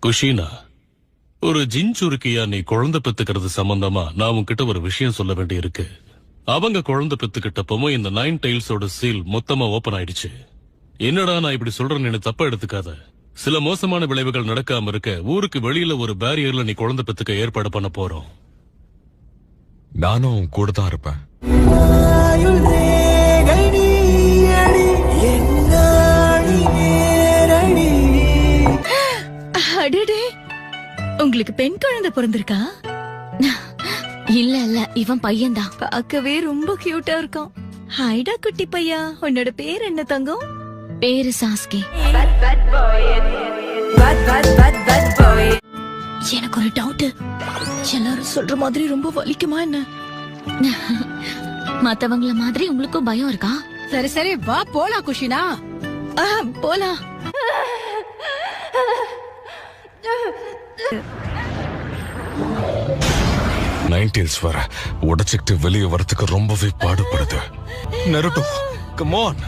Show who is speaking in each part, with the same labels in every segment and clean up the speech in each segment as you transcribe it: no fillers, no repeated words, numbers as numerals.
Speaker 1: குஷினா, ஒரு ஜின்சுருக்கியா நீ குழந்தை பெத்துக்கிறது சம்பந்தமா நான் உன்கிட்ட ஒரு விஷயம் சொல்ல வேண்டி இருக்கு. அவங்க குழந்தை பெத்துக்கிட்டப்பவும் இந்த 9 டைல்ஸோட சீல் மொத்தமா ஓபன் ஆயிடுச்சு. என்னடா நான் இப்படி சொல்றேன்னு தப்பா எடுத்துக்காத. சில மோசமான விளைவுகள் நடக்காம இருக்க ஊருக்கு வெளியில ஒரு பேரியர்ல நீ குழந்தை பெத்துக்க ஏற்பாடு பண்ண போறோம்.
Speaker 2: நானும் கூட தான் இருப்பேன்.
Speaker 3: அடடே, உங்களுக்கு பெண் குழந்தை பிறந்திருக்கா?
Speaker 4: இல்ல இவன் பையன்தான்.
Speaker 3: பார்க்கவே ரொம்ப கியூட்டா இருக்கான். ஹைடா குட்டி பையா, உன்னோட பேர் என்ன தங்கம்?
Speaker 4: பேரு சாஸ்கி.
Speaker 3: எனக்கு ஒரு டவுட். எல்லாரும் சொல்ற மாதிரி ரொம்ப வலிக்குமா என்ன?
Speaker 4: மத்தவங்கள மாதிரி உங்களுக்கும் பயம் இருக்கா?
Speaker 5: சரி சரி வா போலாம் குஷினா.
Speaker 3: போலாம்.
Speaker 2: நைன்டீல்ஸ் வர உடைச்சிட்டு வெளியே வரத்துக்கு ரொம்பவே பாடுபடுது. Naruto, come on.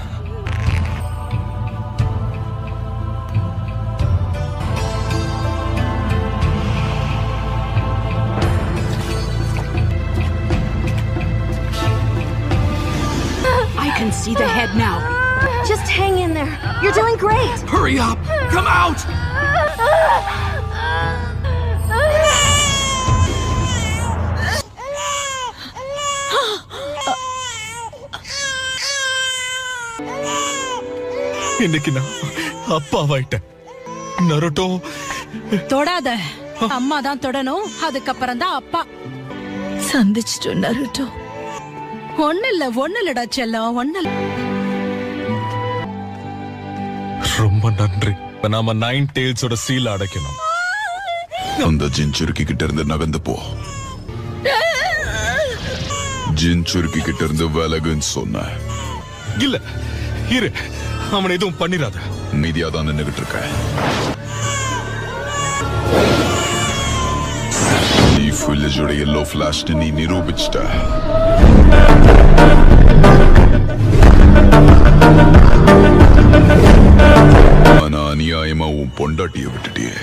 Speaker 5: I can see the head now.
Speaker 6: Just hang in there. You're doing great.
Speaker 2: Hurry up! Come out! இன்னைக்கு நான் அப்பாவாயிட்டேன். நருட்டோ,
Speaker 5: தொடாத. அம்மா தான் தொடணும், அதுக்கப்புறம் தான் அப்பா.
Speaker 3: சந்திச்சிட்டோம் நருட்டோ.
Speaker 5: ஒண்ணு இல்லடா செல்லம், ஒண்ணு இல்ல.
Speaker 2: ரொம்ப நன்றி. இப்ப நாம 9 டெயில்ஸோட சீல் அடைக்கணும்.
Speaker 7: அந்த ஜின்சுருக்கி கிட்ட இருந்து நகர்ந்து போ. ஜின்சுருக்கி கிட்ட இருந்து விலகுன்னு சொன்ன.
Speaker 2: இல்ல இரு, அவனை எதுவும் பண்ணிராத.
Speaker 7: மீதியா தான் நின்னுகிட்டு இருக்க. லீஃப் வில்லேஜோட எல்லோ ஃபிளாஷ் நீ நிரூபிச்சிட்ட. ஆனா அநியாயமா உன் பொண்டாட்டிய விட்டுட்டியே.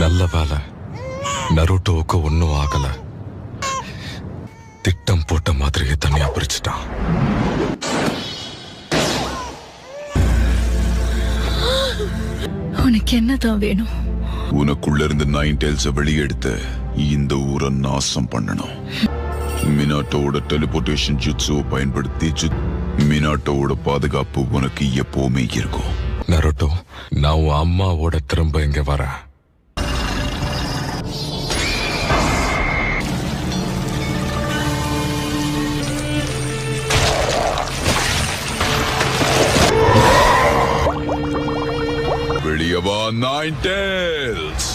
Speaker 2: நல்ல வேலை, நருட்டோவுக்கு ஒன்னும் ஆகல. திட்டம் போட்ட மாதிரியே தனியா பிரிச்சுட்டான்.
Speaker 3: உனக்கு என்னதான் வேணும்?
Speaker 7: உனக்குள்ள இருந்து 9 டெயில்ஸ வெளியெடுத்து இந்த ஊரை நாசம் பண்ணணும். மினாட்டோட டெலிபோர்டேஷன் ஜுட்ஸுவை பயன்படுத்தி மினாட்டோட பாதுகாப்பு உனக்கு எப்பவுமே இருக்கும்.
Speaker 2: நருட்டோ, நான் உன் அம்மாவோட திரும்ப இங்க வரேன்.
Speaker 7: வெளியவா 9 டெயில்ஸ்.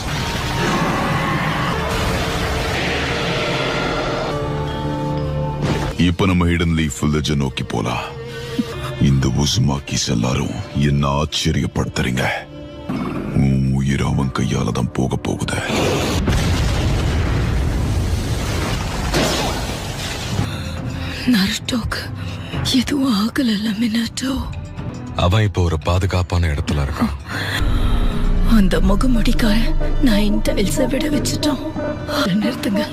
Speaker 7: இப்ப நம்ம ஹிடன் லீஃப் வில்லேஜ் நோக்கி போலாம். இந்த உசுமாக்கிஸ் எல்லாரும் என்ன ஆச்சரியப்படுத்துறீங்க. உன் உயிர் அவன் கையால தான் போக போகுது.
Speaker 3: நருட்டோக்கு எதுவும் ஆகல மினாட்டோ.
Speaker 2: அவன் இப்போ ஒரு பாதுகாப்பான இடத்துல இருக்கான்.
Speaker 3: அந்த முகமுடிக்காரன் 9 டைல்ஸை விட வச்சுட்டான். நிறுத்துங்க.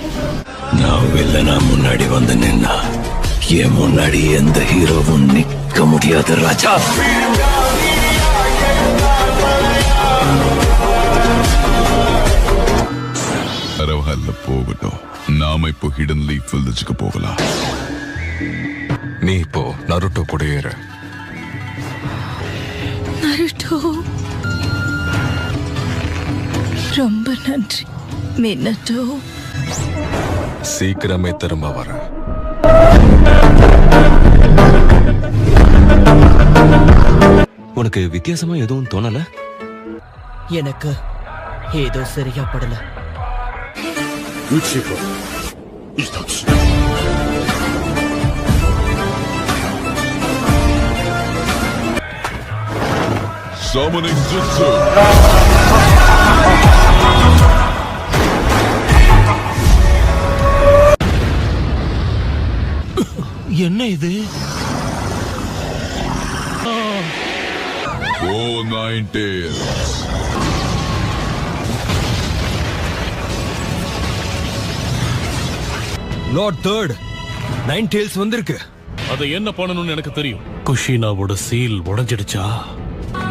Speaker 8: நான் வில்லனா முன்னாடி வந்து நின்னா என் முன்னாடி எந்த ஹீரோவும் நிக்க முடியாது ராஜா.
Speaker 7: பரவாயில்ல, போகட்டும். நாம இப்போ ஹிடன் லீஃப் வில்லேஜுக்கு போகலாம்.
Speaker 2: நீ இப்போ நருட்டோ கூட ஏறு.
Speaker 3: நருட்டோ, ரொம்ப நன்றி மினாட்டோ.
Speaker 2: சீக்கிரமே திரும்ப வரேன்.
Speaker 8: உனக்கு வித்தியாசமா எதுவும் தோணல?
Speaker 9: எனக்கு ஏதோ சரியா படல.
Speaker 7: Summoning Jutsu.
Speaker 9: என்ன இது?
Speaker 7: Oh nine tails.
Speaker 2: Lord third 9 tails வந்திருக்கு.
Speaker 1: அதை என்ன பண்ணணும்னு எனக்கு தெரியும். குஷினாவோட சீல் உடைஞ்சிடுச்சா?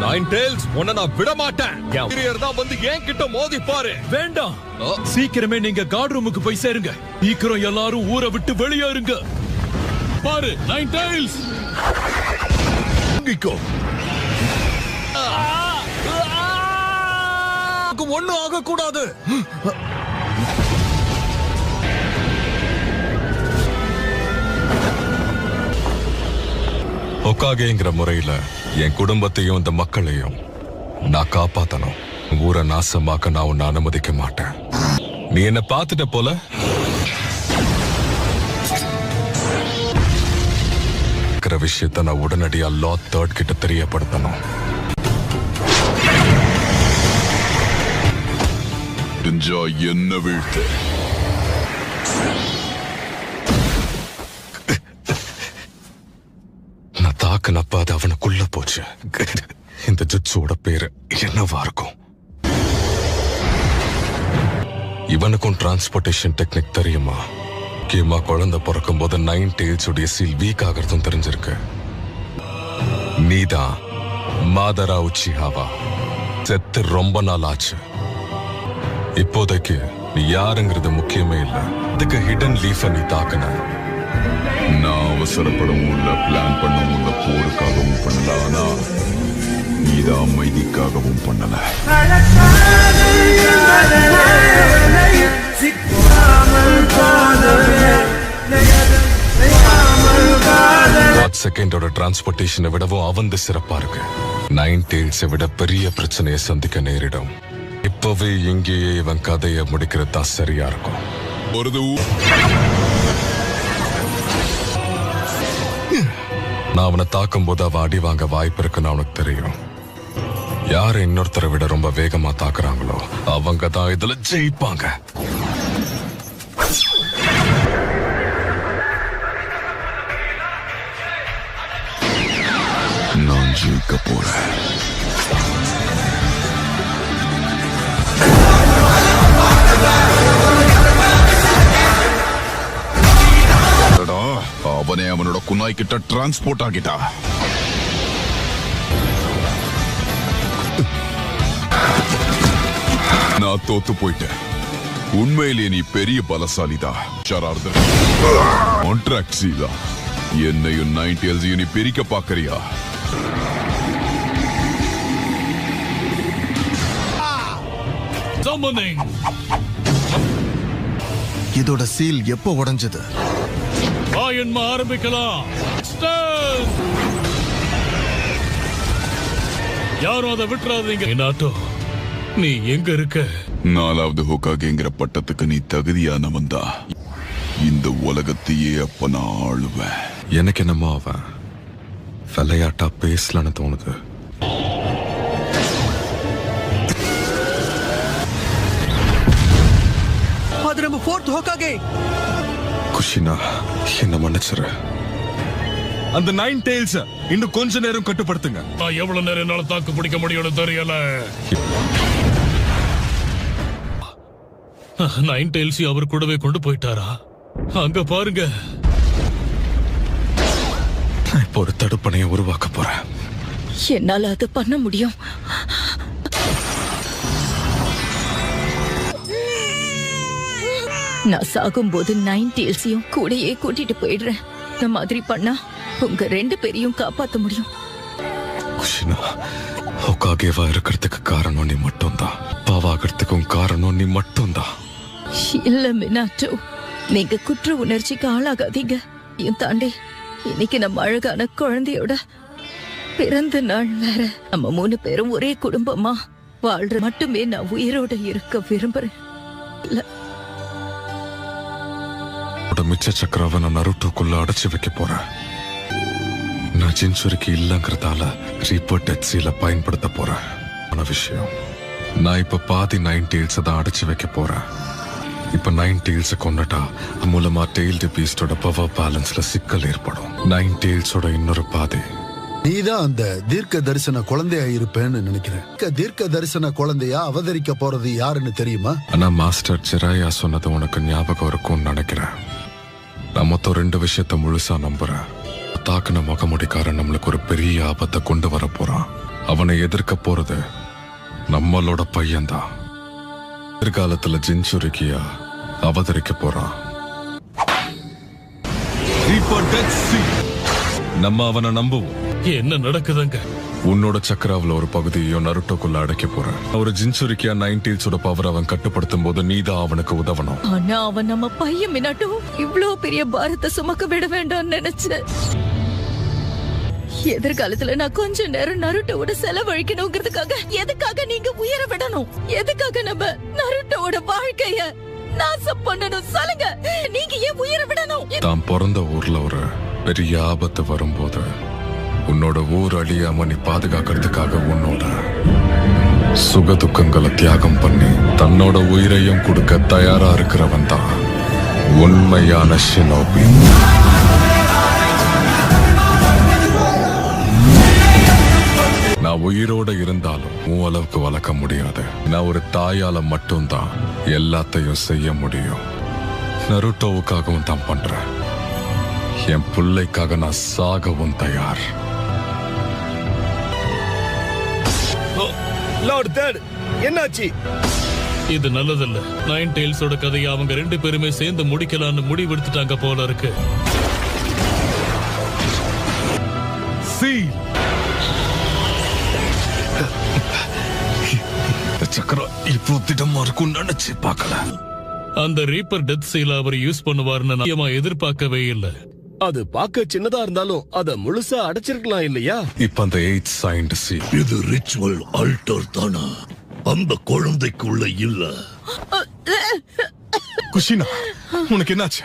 Speaker 2: 9 டேல்ஸ் உன்னை நான் விட மாட்டேன். என் தான் வந்து என் கிட்ட மோதி பாரு.
Speaker 10: வேண்டாம், சீக்கிரமே நீங்க கார்டு ரூமுக்கு போய் சேருங்க. சீக்கிரம் எல்லாரும் ஊரை விட்டு வெளியேறுங்க.
Speaker 1: பாரு 9 டைல்ஸ்.
Speaker 2: ஒண்ணும் ஆக கூடாது. ஹோகாகேங்கிற முறையில என் குடும்பத்தையும் இந்த மக்களையும் நான் காப்பாத்தணும். ஊரை நாசமாக்க நான் உன்னை அனுமதிக்க மாட்டேன். நீ என்ன பார்த்துட்ட போல. விஷயத்தை நான் உடனடியா லார்ட் தேர்ட் கிட்ட தெரியப்படுத்தணும்.
Speaker 7: என்ன வீழ்த்து?
Speaker 2: நான் தாக்குனப்ப அது அவனுக்குள்ள போச்சு. இந்த ஜுட்ஸோட பேரு என்னவா இருக்கும்? இவனுக்கும் டிரான்ஸ்போர்டேஷன் டெக்னிக் தெரியுமா? முக்கியமா குழந்தை பிறக்கும் போது 9 டேல்ஸ் உடைய சீல் வீக் ஆகிறதும் தெரிஞ்சிருக்கு. நீதான் மாதரா உச்சிஹாவா. செத்து ரொம்ப நாள் ஆச்சு. இப்போதைக்கு நீ யாருங்கிறது முக்கியமே இல்ல. அதுக்கு ஹிடன் லீஃப நீ தாக்குன.
Speaker 7: நான் அவசரப்படவும் இல்ல, பிளான் பண்ணவும் இல்ல, போருக்காகவும் பண்ணல. ஆனா நீத அமைதிக்காகவும் பண்ணல.
Speaker 2: செகண்டோட டிரான்ஸ்போர்டேஷனை விடவும் அவந்து சிறப்பா இருக்கு. 9 டேல்ஸை விட பெரிய பிரச்சனையை சந்திக்க நேரிடும். இப்பவே இங்கேயே இவன் கதையை முடிக்கிறது தான் சரியா இருக்கும். நான் அவனை தாக்கும் போது அவன் அடி வாங்க வாய்ப்பு இருக்குன்னு அவனுக்கு தெரியும். யாரை இன்னொருத்தரை விட ரொம்ப வேகமா தாக்குறாங்களோ அவங்க தான் இதுல ஜெயிப்பாங்க.
Speaker 7: நான் ஜெயிக்க போறேன். அவனே அவனோட குன்னாய் கிட்ட டிரான்ஸ்போர்ட் ஆகிட்டா. நான் தோத்து போயிட்டேன். உண்மையிலே நீ பெரிய பலசாலிதான் ஷரார்தன். கான்ட்ராக்ட் சீதா, என்னையும் 9 டேல்ஸையும் நீ பிரிக்க பாக்கறியா?
Speaker 11: இதோட சீல் எப்போ உடைஞ்சது?
Speaker 1: ஆரம்பிக்கலாம். யாரும் அதை விட்டுறாதீங்க. நாட்டோ, நீ எங்க இருக்க?
Speaker 7: 4வது ஹோகாகேங்கிற பட்டத்துக்கு நீ தகுதியானவன் தான். இந்த உலகத்தையே அப்ப நான் ஆளுவேன்.
Speaker 2: எனக்கு என்னமோ அவன் விளையாட்டா பேசலன்னு தோணுது.
Speaker 9: அது நம்ம 4th ஹோகாகே.
Speaker 2: குஷினா, என்ன மன்னிச்சிரு. அந்த 9 டேல்ஸ் இன்னும் கொஞ்ச நேரம் கட்டுப்படுத்துங்க.
Speaker 1: நான் எவ்வளவு நேரம் என்னால தாக்கு பிடிக்க முடியும்னு தெரியல. 9 டேல்ஸ் அவர் கூடவே கொண்டு போயிட்டாரா? அங்க பாருங்க.
Speaker 2: இப்போ ஒரு தடுப்பணையை உருவாக்க போறேன்.
Speaker 5: என்னால அது பண்ண முடியும். நான் சாகும்போது 9 டேல்ஸையும் கூடயே கூட்டிட்டு போயிடுறேன். இந்த மாதிரி பண்ணா உங்க 2 பேரையும் காப்பாத்த முடியும்.
Speaker 2: குஷினா, ஹோகாகேவா இருக்கிறதுக்கு காரணம் நீ மட்டும்தான். பாவாகிறதுக்கும் காரணம் நீ மட்டும்தான்.
Speaker 5: இல்ல மினாட்டோ, நீங்க குற்ற உணர்ச்சிக்கு ஆளாகாதீங்க. என் தாண்டி இன்னைக்கு நம்ம அழகான குழந்தையோட பிறந்த நாள் வேற. நம்ம 3 பேரும் ஒரே குடும்பமா வாழ்ற மட்டுமே நான் உயிரோட இருக்க விரும்புறேன். இல்ல,
Speaker 2: மிச்ச சக்கராவை நான் நருட்டோக்குள்ள அடைச்சு வைக்க போறேன். நான் ஜின்சுரிக்கு இல்லங்கிறதால ரீப்பர் டெத் சீல பயன்படுத்த போறேன். ஆன விஷயம், நான் இப்ப பாதி 9 டேல்ஸ் தான் அடைச்சு வைக்க போறேன். இப்ப 9 டேல்ஸ் கொண்டுட்டா மூலமா டெய்ல்டு பீஸ்டோட பவர் பேலன்ஸ்ல சிக்கல் ஏற்படும். 9 டேல்ஸோட இன்னொரு பாதி
Speaker 12: நீதான் அந்த தீர்க்க தரிசன குழந்தையா இருப்பேன்னு நினைக்கிறேன். தீர்க்க தரிசன குழந்தையா அவதரிக்க போறது யாருன்னு தெரியுமா?
Speaker 2: ஆனா மாஸ்டர் ஜெராயா சொன்னது உனக்கு ஞாபகம் இருக்கும்னு நினைக்கிறேன். நான் மொத்தம் 2 விஷயத்த முழுசா நம்புறேன். தாக்குன முகமுடிக்காரன் நம்மளுக்கு ஒரு பெரிய ஆபத்தை கொண்டு வர போறான். அவனை எதிர்க்க போறது நம்மளோட பையன்தான். எதிர்காலத்துல ஜின்சுரிக்கியா அவதரிக்க போறான். நம்ம அவனை நம்புவோம்.
Speaker 1: என்ன நடக்குதுங்க?
Speaker 2: உன்னோட சக்கராவில் ஒரு பகுதியையும் நருட்டோக்குள்ள அடைக்க போறேன். ஒரு ஜின்சுரிக்கியா 9 பவர் அவன் கட்டுப்படுத்தும் போது நீதான் அவனுக்கு உதவணும்.
Speaker 5: ஆனா அவன் நம்ம பையன் மினாட்டோ. இவ்வளவு பெரிய பாரத்தை சுமக்க விட வேண்டாம்னு நினைச்சேன். எதிர்காலத்துல நான் கொஞ்ச நேரம் நருட்டோட செலவழிக்கணுங்கிறதுக்காக எதுக்காக நீங்க உயர விடணும்? எதுக்காக நம்ம நருட்டோட வாழ்க்கைய நாசம் பண்ணணும்? சொல்லுங்க, நீங்க ஏன் உயர விடணும்?
Speaker 2: தான் பிறந்த ஊர்ல ஒரு பெரிய ஆபத்து வரும்போது உன்னோட ஊர் அழியாம நீ பாதுகாக்கிறதுக்காக உன்னோட சுக துக்கங்களை தியாகம் பண்ணி தன்னோட உயிரையும் கொடுக்க தயாரா இருக்கிறவன் தான் உண்மையான ஷினோபி. நான் உயிரோட இருந்தாலும் உன் அளவுக்கு வளர்க்க முடியாது. நான் ஒரு தாயால மட்டும்தான் எல்லாத்தையும் செய்ய முடியும். நருட்டோவுக்காகவும் தான் பண்றேன். என் பிள்ளைக்காக நான் சாகவும் தயார்.
Speaker 13: லார்ட் தேட், என்னாச்சு?
Speaker 1: இது நல்லதில்ல. 9 டெயில்ஸோட கதையை அவங்க 2 பேருமே சேர்ந்து முடிக்கலாம்னு முடிவெடுத்துட்டாங்க போல இருக்கு.
Speaker 2: சக்கரம் இப்போ திடமா இருக்கும் நினைச்சு பார்க்கல.
Speaker 1: அந்த ரீப்பர் டெத் சீல அவர் யூஸ் பண்ணுவாருன்னு நான் எதிர்பார்க்கவே இல்லை.
Speaker 13: அது பார்க்க சின்னதா இருந்தாலும் அத முழுசா அடைச்சிருக்கலாம் இல்லையா?
Speaker 2: இப்ப அந்த 8 சைன்ட் சீல்.
Speaker 8: இது ரிச்சுவல் ஆல்டர் தானா? அந்த குழந்தைக்குள்ள இல்ல.
Speaker 2: குஷினா, உனக்கு என்னாச்சு?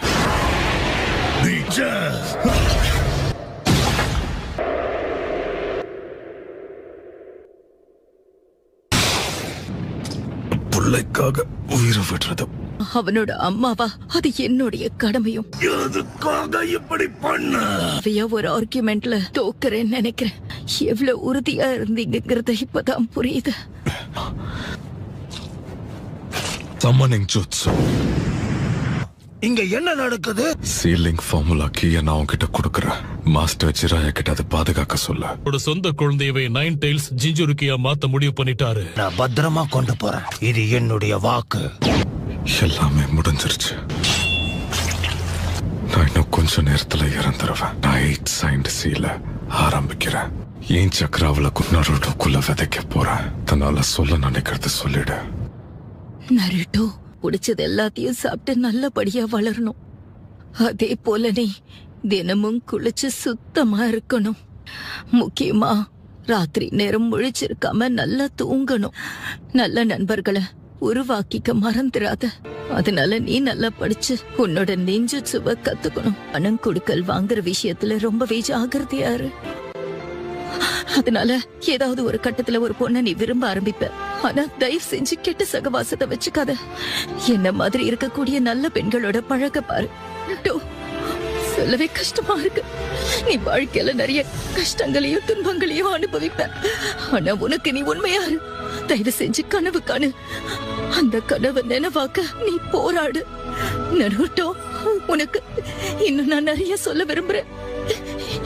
Speaker 2: பிள்ளைக்காக உயிரை விடுறது
Speaker 5: அவனோட அம்மாவா? அது என்னுடைய கடமையும்.
Speaker 8: எதுக்காக இப்படி பண்ண?
Speaker 5: ஒரு ஆர்குமெண்ட்ல தோக்குறேன்னு நினைக்கிறேன். எவ்வளவு உறுதியா இருந்தீங்கிறத இப்பதான் புரியுது.
Speaker 2: Summoning jutsu.
Speaker 8: இங்க என்ன நடக்குது?
Speaker 2: சீலிங் ஃபார்முலா கீயை நான் உன்கிட்ட கொடுக்கறேன். மாஸ்டர் ஜிராயா கிட்ட அதை பாதுகாக்க சொல்ல.
Speaker 1: அவரோட சொந்த குழந்தையவே 9 டெயில்ஸ் ஜின்சுரிக்கியா மாத்த முடிவு பண்ணிட்டாரு.
Speaker 8: நான் பத்திரமா கொண்டு போறேன். இது என்னுடைய வாக்கு.
Speaker 2: எல்லாமே முடிஞ்சிருச்சு. நான் இன்னும் கொஞ்ச நேரத்துல இறந்துருவேன். நான் 8 சைன்ட் சீல ஆரம்பிக்கிறேன். ஏன் சக்கராவில நருட்டோக்குள்ள விதைக்க போறேன். தன்னால சொல்ல நினைக்கிறது சொல்லிடு.
Speaker 5: நருட்டோ, பிடிச்சது எல்லாத்தையும் சாப்பிட்டு நல்லபடியா வளரணும். அதே போல நீ தினமும் குளிச்சு சுத்தமா இருக்கணும். முக்கியமா ராத்திரி நேரம் முழிச்சிருக்காம நல்லா தூங்கணும். நல்ல நண்பர்களை உருவாக்கிக்க மறந்துடாத. அதனால நீ நல்லா படிச்சு உன்னோட நெஞ்சுச்சுவ கத்துக்கணும். பணம் கொடுக்கல் வாங்குற விஷயத்துல ரொம்பவே ஜாகிரதையா இரு. அதனால ஏதாவது ஒரு கட்டத்துல ஒரு பொண்ணை நீ விரும்ப ஆரம்பிப்ப. ஆனா தயவு செஞ்சு கெட்ட சகவாசத்தை வச்சுக்காத. என்ன மாதிரி இருக்கக்கூடிய நல்ல பெண்களோட பழக பாரு. சொல்லவே கஷ்டமா இருக்கு. நீ வாழ்க்கையில நிறைய கஷ்டங்களையும் துன்பங்களையும் அனுபவிப்ப. ஆனா உனக்கு நீ உண்மையா இரு. தயவு செஞ்சு கனவு காணு. அந்த கனவை நினைவாக்க நீ போராடு. நருட்டோ, உனக்கு இன்னும் நான் நிறைய சொல்ல விரும்புறேன்.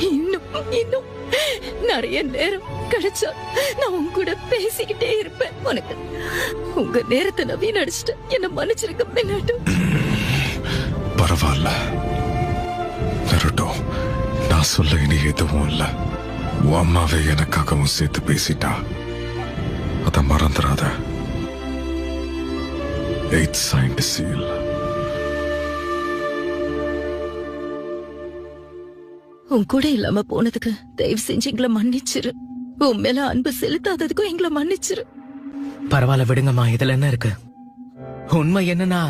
Speaker 5: இன்னும் நிறைய நேரம் கிடைச்சா நான் உன் கூட பேசிக்கிட்டே இருப்பேன். உனக்கு உங்க நேரத்தை நான் வீணடிச்சிட்டேன். என்ன மன்னிச்சிருக்க மினாட்டோ.
Speaker 2: பரவாயில்ல நருட்டோ, நான் சொல்ல இனி எதுவும் இல்ல. உன் அம்மாவே எனக்காகவும் சேர்த்து பேசிட்டா. அத மறந்துடாத. 8 சைன்ட் சீல்.
Speaker 5: உன் கூட இல்லாம போனதுக்கு தயவு செஞ்சு எங்களை மன்னிச்சிரு. உன் மேல அன்பு செலுத்தாததுக்கும் எங்களை மன்னிச்சிரு.
Speaker 9: பரவாயில்ல விடுங்கம்மா, இதுல என்ன இருக்கு? உண்மை என்னன்னா,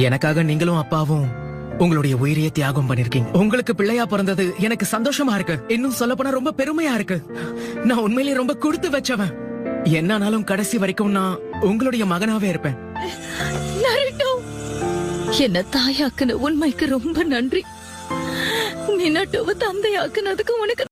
Speaker 9: எனக்காக நீங்களும் அப்பாவும் உங்களுடைய உயிரையே தியாகம் பண்ணிருக்கீங்க. உங்களுக்கு பிள்ளையா பிறந்தது எனக்கு சந்தோஷமா இருக்கு. இன்னும் சொல்ல போனா ரொம்ப பெருமையா இருக்கு. நான் உண்மையிலேயே ரொம்ப கொடுத்து வச்சவன். என்னானாலும் கடைசி வரைக்கும் நான் உங்களுடைய மகனாவே இருப்பேன்.
Speaker 5: என்ன தாயாக்குன உண்மைக்கு ரொம்ப நன்றி. மினாட்டோவை தந்தையாக்குனதுக்கு உனக்கு